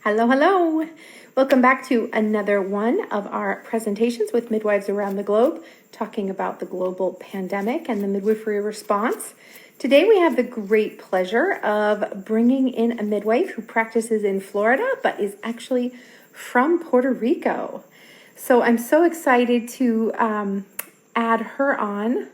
Hello, hello. Welcome back to another one of our presentations with midwives around the globe, talking about the global pandemic and the midwifery response. Today we have the great pleasure of bringing in a midwife who practices in Florida, but is actually from Puerto Rico. So I'm so excited to add her on.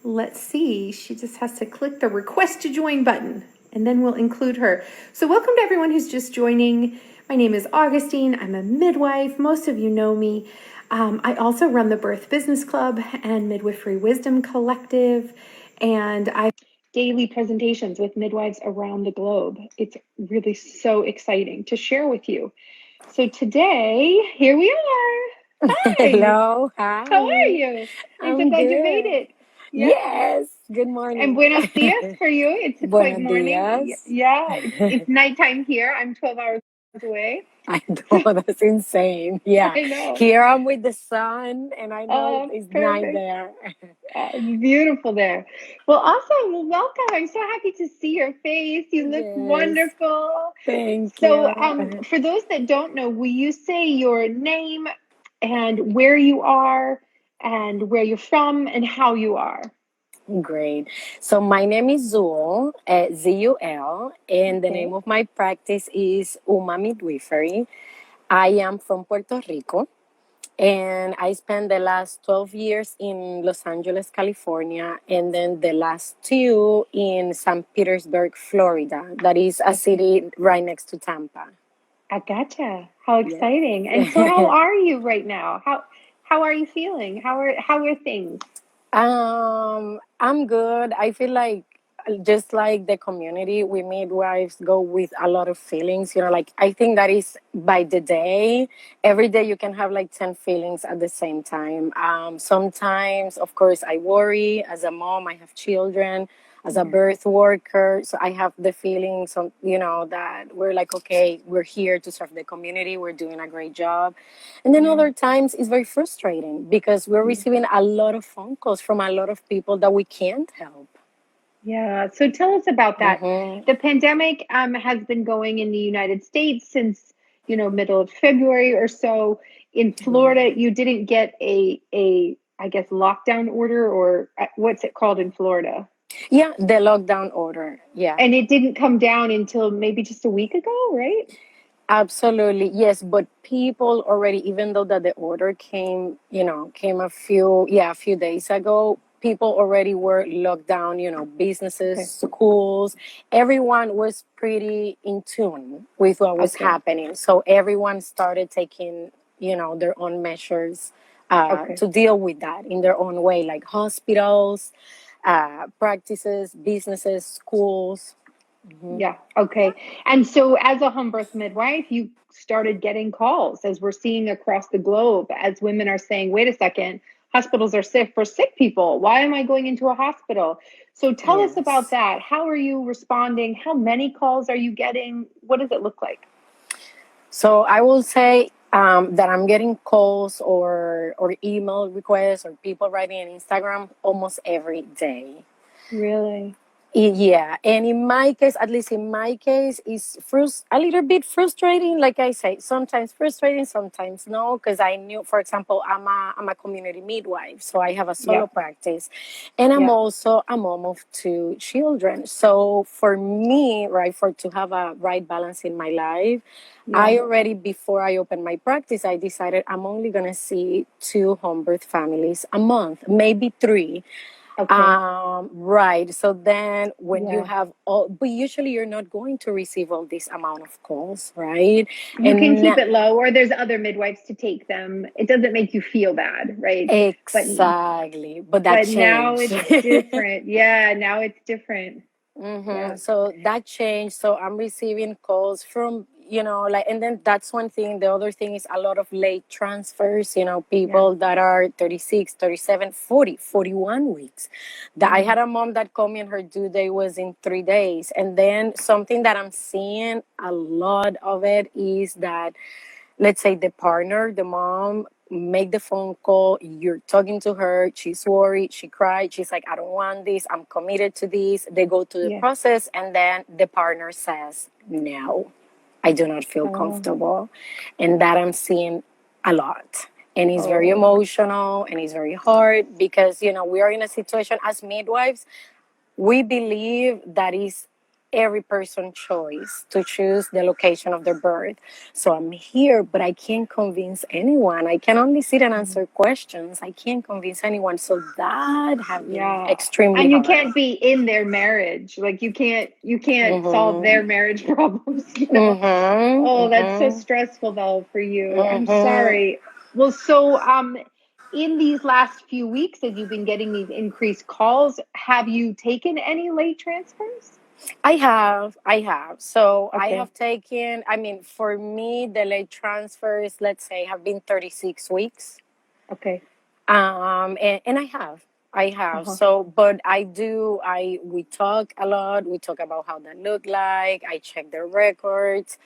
Let's see, she just has to click the request to join button and then we'll include her. So welcome to everyone who's just joining. My name is Augustine. I'm a midwife. Most of you know me. I also run the Birth Business Club and Midwifery Wisdom Collective, and I daily presentations with midwives around the globe. It's really so exciting to share with you. So today, here we are. Hi. Hello. Hi. How are you? I'm so glad you made it. Yeah. Yes. Good morning. And buenos dias for you. It's quite morning. Dias. Yeah, it's nighttime here. I'm 12 hours away. I know, that's insane. Yeah. I know. Here I'm with the sun, and I know it's night there. It's beautiful there. Well, awesome. Well, welcome. I'm so happy to see your face. You look wonderful. Thank you. So, for those that don't know, will you say your name and where you are and where you're from and how you are? Great. So my name is Zul, Z-U-L, and the name of my practice is Midwifery. I am from Puerto Rico, and I spent the last 12 years in Los Angeles, California, and then the last 2 in St. Petersburg, Florida. That is a city right next to Tampa. I gotcha. How exciting. And so how are you right now? How are you feeling? How are things? I'm good. I feel like just like the community, we midwives go with a lot of feelings. Like I think that is by the day. Every day you can have like 10 feelings at the same time. Sometimes, of course, I worry. As a mom, I have children. As a birth worker, so I have the feelings of, that we're like, okay, we're here to serve the community. We're doing a great job. And then other times it's very frustrating because we're receiving a lot of phone calls from a lot of people that we can't help. Yeah. So tell us about that. The pandemic has been going in the United States since, middle of February or so. In Florida, you didn't get a I guess lockdown order, or what's it called in Florida? Yeah, the lockdown order. Yeah. And it didn't come down until maybe just a week ago, right? Absolutely. Yes. But people already, even though that the order came a few days ago, people already were locked down, businesses, schools, everyone was pretty in tune with what was happening. So everyone started taking, their own measures to deal with that in their own way, like hospitals, practices, businesses, schools. Yeah. Okay. And so as a home birth midwife, you started getting calls, as we're seeing across the globe, as women are saying, wait a second, hospitals are sick for sick people. Why am I going into a hospital? So tell us about that. How are you responding? How many calls are you getting? What does it look like? So I will say that I'm getting calls or email requests or people writing on Instagram almost every day. Really? Yeah, and in my case, at least in my case, it's a little bit frustrating. Like I say, sometimes frustrating, sometimes no, because I knew, for example, I'm a community midwife, so I have a solo practice, and I'm also a mom of 2 children. So for me, right, to have a right balance in my life, I already, before I opened my practice, I decided I'm only gonna see 2 home birth families a month, maybe 3. Right. So then when you have but usually you're not going to receive all this amount of calls, right? You can keep it low, or there's other midwives to take them. It doesn't make you feel bad, right? Exactly. But that changed. Now it's different. Yeah, now it's different. So that changed. So I'm receiving calls from, and then that's one thing. The other thing is a lot of late transfers, people that are 36, 37, 40, 41 weeks. I had a mom that called me and her due date was in 3 days. And then something that I'm seeing a lot of it is that, let's say the partner, the mom, make the phone call, you're talking to her, she's worried, she cried, she's like, I don't want this, I'm committed to this. They go through the process, and then the partner says no. I do not feel Oh, comfortable. And that I'm seeing a lot. And it's very oh, emotional and it's very hard because, we are in a situation as midwives, we believe that is every person's choice to choose the location of their birth. So I'm here, but I can't convince anyone. I can only sit and answer questions. I can't convince anyone. So that have been yeah. extremely And you hard. can't be in their marriage. Like you can't solve Mm-hmm. their marriage problems. Mm-hmm. Oh, that's so Mm-hmm. stressful though for you. I'm Mm-hmm. sorry. Well, so in these last few weeks, as you've been getting these increased calls, have you taken any late transfers? I have. So I Okay. have taken, I mean, for me, the late transfers, let's say, have been 36 weeks. Okay. And I have Uh-huh. so, but we talk a lot, we talk about how that look like, I check their records.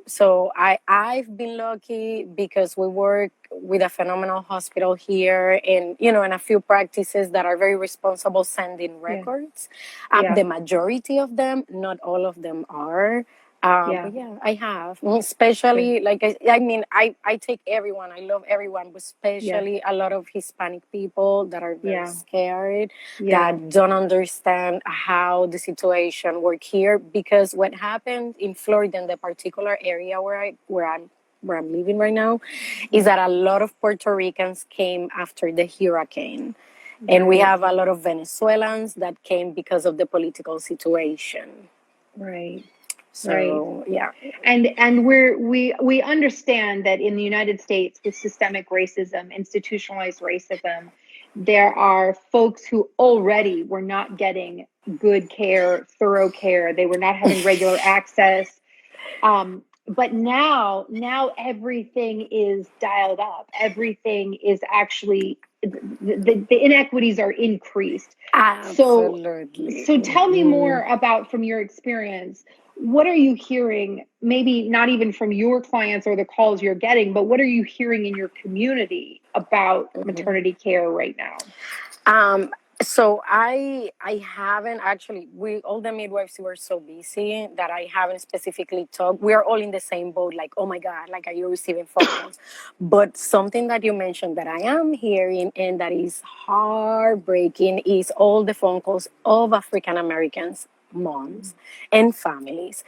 So I've been lucky because we work with a phenomenal hospital here, and and a few practices that are very responsible sending Yeah. records. Yeah. The majority of them, not all of them are. Yeah. But yeah, I have, Good. especially like I mean, I take everyone. I love everyone, but Yeah. especially a lot of Hispanic people that are very Yeah. scared, Yeah. that don't understand how the situation work here. Because what happened in Florida, in the particular area where I'm living right now, is Yeah. that a lot of Puerto Ricans came after the hurricane. And we Right. have a lot of Venezuelans that came because of the political situation. Right. Right. So yeah. And we understand that in the United States, with systemic racism, institutionalized racism, there are folks who already were not getting good care, thorough care. They were not having regular access. But now everything is dialed up. Everything is actually the inequities are increased. So Absolutely. so tell me Hmm. more about, from your experience, what are you hearing, maybe not even from your clients or the calls you're getting, but what are you hearing in your community about maternity care right now? Um, so I haven't actually, we all the midwives were so busy that I haven't specifically talked. We are all in the same boat, like, oh my God, like, are you receiving phone calls? But something that you mentioned that I am hearing and that is heartbreaking is all the phone calls of African Americans, moms and families,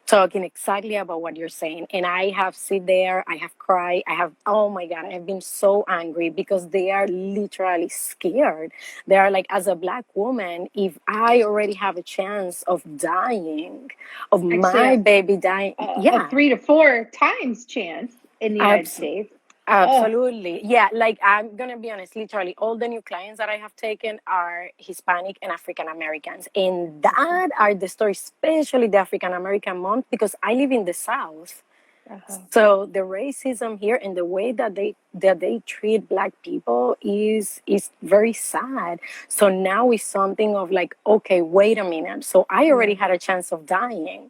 talking exactly about what you're saying. And I have sit there, I have cried, oh my God, I have been so angry because they are literally scared. They are like, as a Black woman, if I already have a chance of dying, of Actually, my baby dying, a yeah, 3 to 4 times chance in the United absolutely. States. Oh, Absolutely. Yeah, like I'm gonna be honest, literally all the new clients that I have taken are Hispanic and African Americans. And okay. that are the stories, especially the African American month, because I live in the South. Uh-huh. So the racism here and the way that they treat Black people is very sad. So now it's something of like, okay, wait a minute. So I already Yeah. had a chance of dying.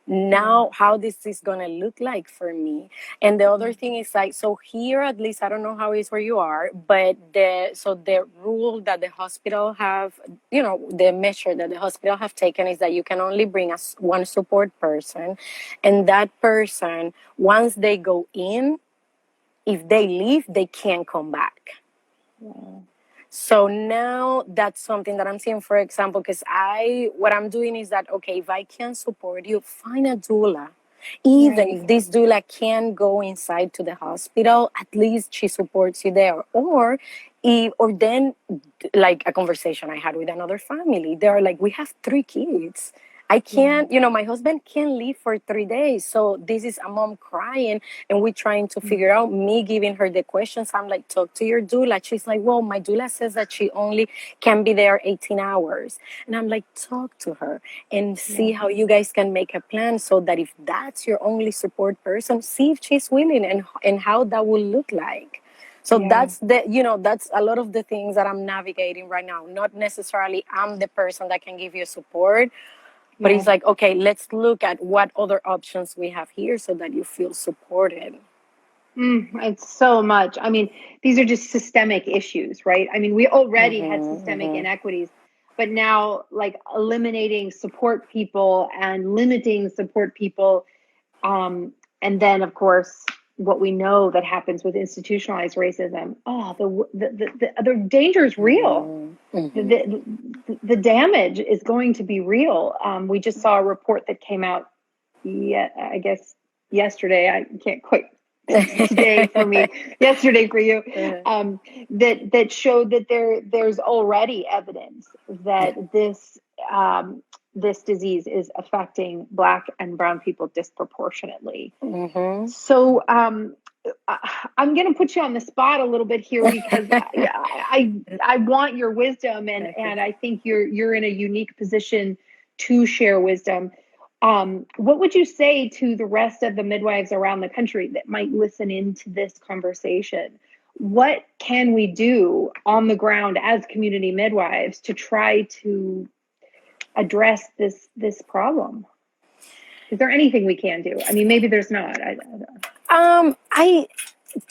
Yeah. Now how this is gonna look like for me. And the other Yeah. thing is like, so here at least, I don't know how it is where you are, but the rule that the hospital have, the measure that the hospital have taken is that you can only bring us one support person, and that person, once they go in, if they leave, they can't come back. Yeah. So now that's something that I'm seeing, for example, because what I'm doing is that, okay, if I can support you, find a doula. Even Right. if this doula can't go inside to the hospital, at least she supports you there. Or then, like a conversation I had with another family, they're like, we have 3 kids. I Yeah. can't, my husband can't leave for 3 days. So this is a mom crying, and we're trying to Mm. figure out, me giving her the questions. I'm like, talk to your doula. She's like, well, my doula says that she only can be there 18 hours. And I'm like, talk to her and see Yeah. how you guys can make a plan, so that if that's your only support person, see if she's willing, and how that will look like. So Yeah. that's a lot of the things that I'm navigating right now. Not necessarily I'm the person that can give you support, but Yeah. it's like, okay, let's look at what other options we have here so that you feel supported. It's so much. I mean, these are just systemic issues, right? I mean, we already had Mm-hmm, systemic mm-hmm. inequities, but now like eliminating support people and limiting support people. And then, of course, what we know that happens with institutionalized racism. Oh, the danger is real. The damage is going to be real. We just saw a report that came out, I guess yesterday. I can't quite today for me, yesterday for you. That showed that there's already evidence that this disease is affecting Black and brown people disproportionately. So I'm going to put you on the spot a little bit here because I want your wisdom, and I think you're in a unique position to share wisdom. What would you say to the rest of the midwives around the country that might listen into this conversation? What can we do on the ground as community midwives to try to address this problem? Is there anything we can do? I mean, maybe there's not.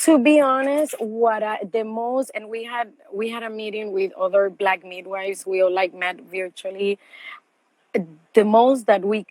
To be honest, the most, and we had a meeting with other Black midwives. We all like met virtually. The most that we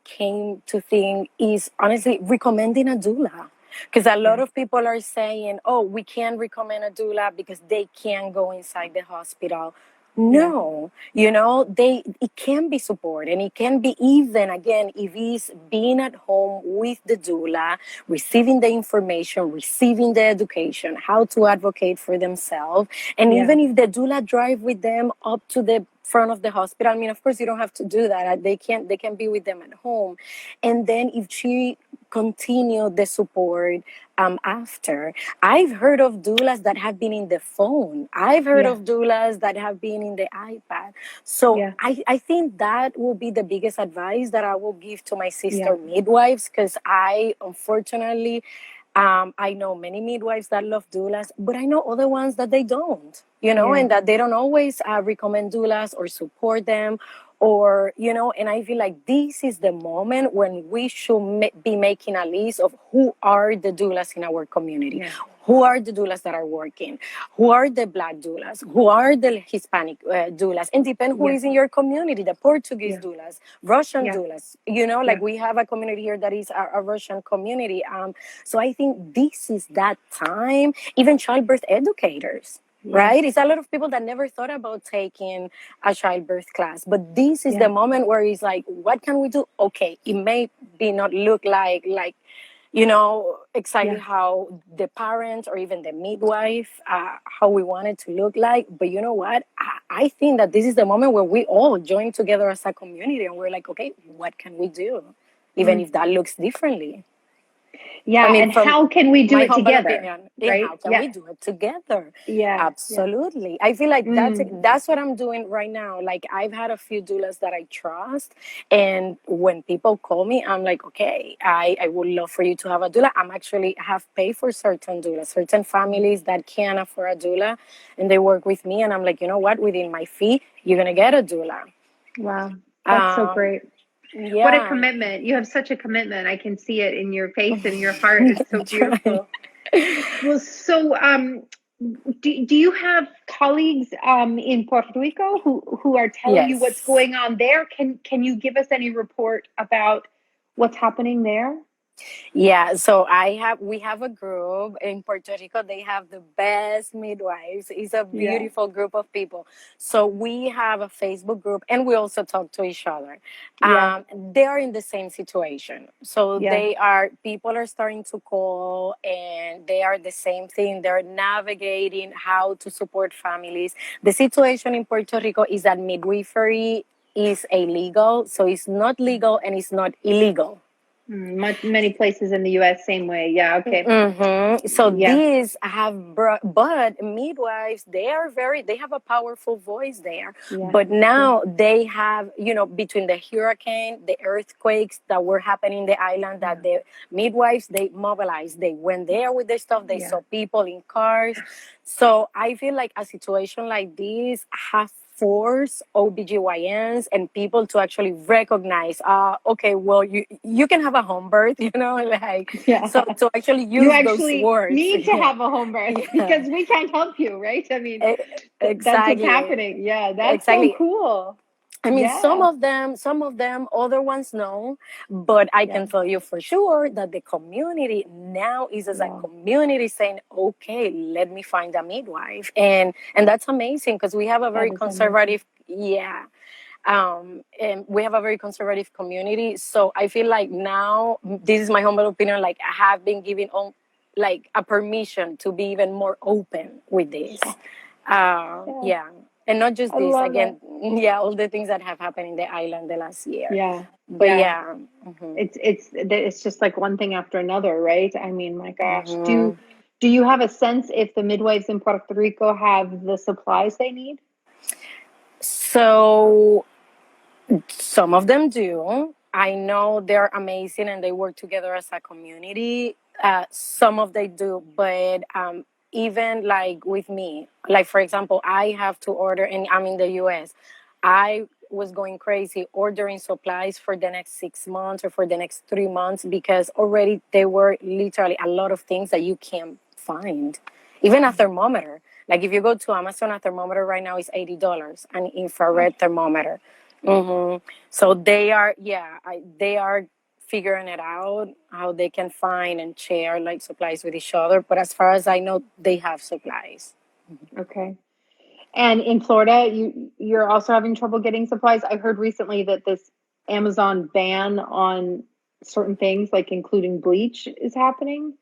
came to think is honestly recommending a doula. Because a lot of people are saying, oh, we can't recommend a doula because they can't go inside the hospital. No, it can be support, and it can be even, again, if it's being at home with the doula, receiving the information, receiving the education, how to advocate for themselves. And even if the doula drive with them up to the front of the hospital, I mean, of course, you don't have to do that. They can be with them at home. And then if she continue the support after. I've heard of doulas that have been in the phone. I've heard of doulas that have been in the iPad. So I think that will be the biggest advice that I will give to my sister midwives, because I, unfortunately, I know many midwives that love doulas, but I know other ones that they don't, and that they don't always recommend doulas or support them, or, and I feel like this is the moment when we should be making a list of who are the doulas in our community. Who are the doulas that are working? Who are the Black doulas? Who are the Hispanic doulas? And depend who is in your community, the Portuguese doulas, Russian doulas. Like we have a community here that is a Russian community. So I think this is that time, even childbirth educators. Right? It's a lot of people that never thought about taking a childbirth class. But this is the moment where it's like, what can we do? Okay, it may be not look like exactly how the parent or even the midwife, how we want it to look like. But you know what? I think that this is the moment where we all join together as a community and we're like, okay, what can we do? Even if that looks differently. I mean, and how can we do it together? Opinion, right? How can we do it together? Absolutely. I feel like that's what I'm doing right now. Like I've had a few doulas that I trust, and when people call me, I'm like, okay, I would love for you to have a doula. I'm actually have paid for certain doulas, certain families that can't afford a doula, and they work with me, and I'm like, you know what? Within my fee, you're gonna get a doula. Wow, that's so great. What a commitment. You have such a commitment. I can see it in your face and your heart. It's so beautiful. Well, so do you have colleagues in Puerto Rico who are telling you what's going on there? Can you give us any report about what's happening there? Yeah, so we have a group in Puerto Rico. They have the best midwives. It's a beautiful group of people. So we have a Facebook group, and we also talk to each other. They are in the same situation. So people are starting to call, and they are the same thing. They're navigating how to support families. The situation in Puerto Rico is that midwifery is illegal. So it's not legal and it's not illegal. Many places in the U.S. same way. So these have brought, but midwives, they have a powerful voice there. But now they have, between the hurricane, the earthquakes that were happening in the island, that the midwives, they mobilized. They went there with their stuff. They saw people in cars. So I feel like a situation like this have force OBGYNs and people to actually recognize, okay, well, you can have a home birth, like, Yeah. so to actually You use those actually words. need to Yeah. have a home birth Yeah. because we can't help you, right? I mean, that's what's Exactly. happening. Yeah, that's so Exactly. cool. I mean, Yeah. some of them, other ones no, but I Yeah. can tell you for sure that the community now is as a Yeah. community saying, okay, let me find a midwife. And that's amazing because we have a That very is amazing. conservative, yeah. And we have a very conservative community. So I feel like now, this is my humble opinion, like I have been given like a permission to be even more open with this. Yeah. Yeah. Yeah. And not just I this, love that. again, yeah, all the things that have happened in the island the last year. Yeah. But Yeah. yeah. Mm-hmm. It's just like one thing after another, right? I mean, my gosh. Mm-hmm. Do you have a sense if the midwives in Puerto Rico have the supplies they need? So some of them do. I know they're amazing and they work together as a community. Some of they do, but even like with me, like for example, I have to order, and I'm in the US. I was going crazy ordering supplies for the next 6 months or for the next 3 months because already there were literally a lot of things that you can't find. Even a thermometer. Like if you go to Amazon, a thermometer right now is $80, an Oh, infrared thermometer. So they are, yeah, they are figuring it out how they can find and share like supplies with each other. But as far as I know, they have supplies. okay. And in Florida, you're also having trouble getting supplies. I heard recently that this Amazon ban on certain things, like including bleach, is happening.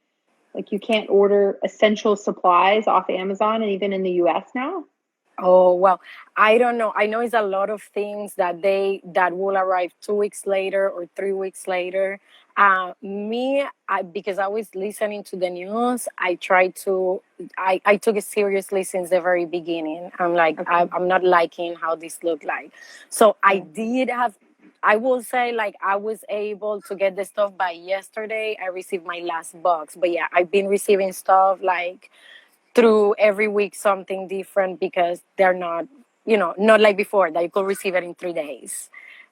Like you can't order essential supplies off Amazon, and even in the US now. Oh well, I don't know. I know it's a lot of things that will arrive 2 weeks later or 3 weeks later. Because I was listening to the news, I took it seriously since the very beginning. I'm like Okay. I'm not liking how this looked like. So I Yeah. did have. I will say like I was able to get the stuff by yesterday. I received my last box, but yeah, I've been receiving stuff like through every week something different because they're not, not like before that you could receive it in 3 days.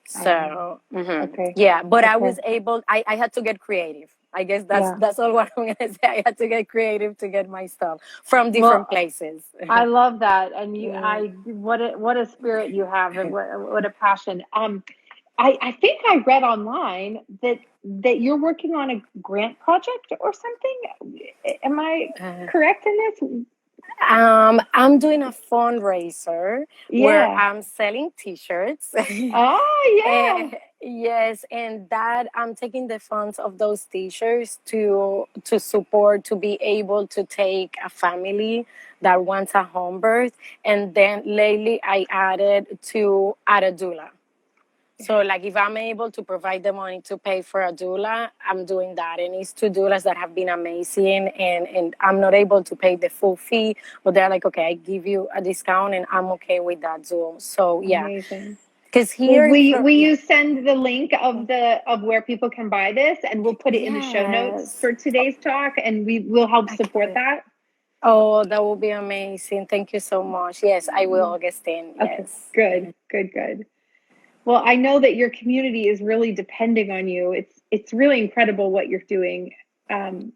So Okay. yeah, but I Okay. was able. I had to get creative. I guess that's Yeah. that's all what I'm gonna say. I had to get creative to get my stuff from different Well, places. I love that, and Mm. what a spirit you have, and what a passion. I think I read online that you're working on a grant project or something. Am I Uh, correct in this? I'm doing a fundraiser where Yeah. I'm selling T-shirts. Oh, Eh, yes, and that I'm taking the funds of those T-shirts to support to be able to take a family that wants a home birth, and then lately I added to add a doula. So, like, if I'm able to provide the money to pay for a doula, I'm doing that. And it's two doulas that have been amazing. And I'm not able to pay the full fee, but they're like, okay, I give you a discount and I'm okay with that too. So, yeah. yeah. Amazing. Because Well, here in Florida, will yeah. you send the link of where people can buy this, and we'll put it in the show notes Yes. for today's talk, and we will help support Okay. that. Oh, that will be amazing. Thank you so much. Yes, I will, Augustine. Okay, Yes. good, good, good. Well, I know that your community is really depending on you. It's really incredible what you're doing, um,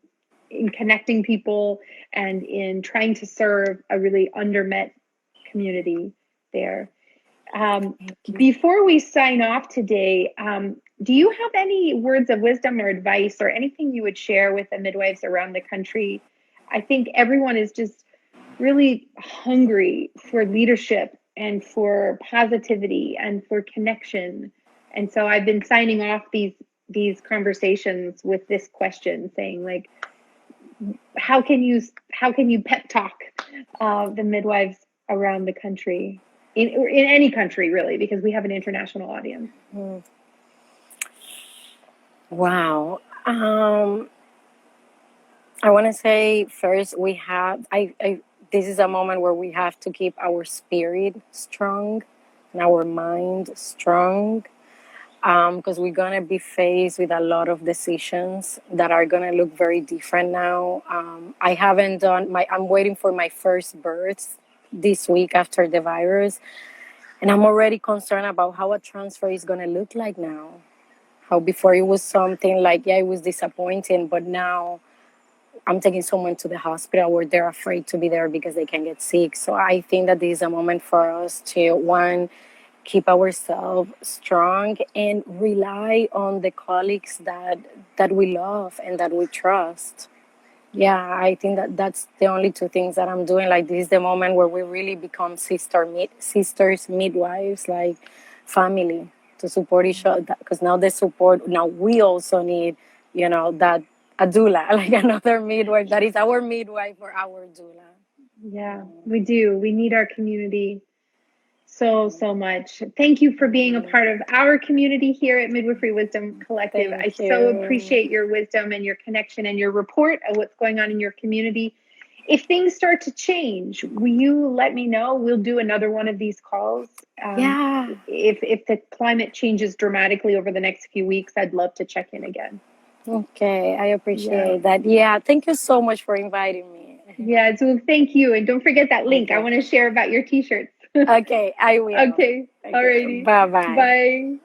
in connecting people and in trying to serve a really undermet community there. Um, Thank you. Before we sign off today, do you have any words of wisdom or advice or anything you would share with the midwives around the country? I think everyone is just really hungry for leadership and for positivity and for connection. And so I've been signing off these conversations with this question, saying like, how can you pep talk the midwives around the country, in any country really, because we have an international audience. Mm. Wow. I want to say first we have this is a moment where we have to keep our spirit strong and our mind strong, because we're gonna be faced with a lot of decisions that are gonna look very different now. I haven't done my. I'm waiting for my first birth this week after the virus, And I'm already concerned about how a transfer is going to look like now. How before it was something like, yeah, it was disappointing, but now I'm taking someone to the hospital where they're afraid to be there because they can get sick. So I think that this is a moment for us to, one, keep ourselves strong and rely on the colleagues that we love and that we trust. Yeah, I think that that's the only two things that I'm doing. Like this is the moment where we really become sisters, midwives, like family to support each other. Because now the support, now we also need, that a doula, like another midwife that is our midwife or our doula. Yeah, we do. We need our community so much. Thank you for being a part of our community here at Midwifery Wisdom Collective. I Thank so you. appreciate your wisdom and your connection and your report of what's going on in your community. If things start to change, will you let me know? We'll do another one of these calls. Yeah. If the climate changes dramatically over the next few weeks, I'd love to check in again. Okay, I appreciate that. Yeah, thank you so much for inviting me. Yeah, so thank you. And don't forget that link. I Okay. want to share about your t-shirts. Okay, I will. Okay. Okay, Alrighty. bye-bye. Bye.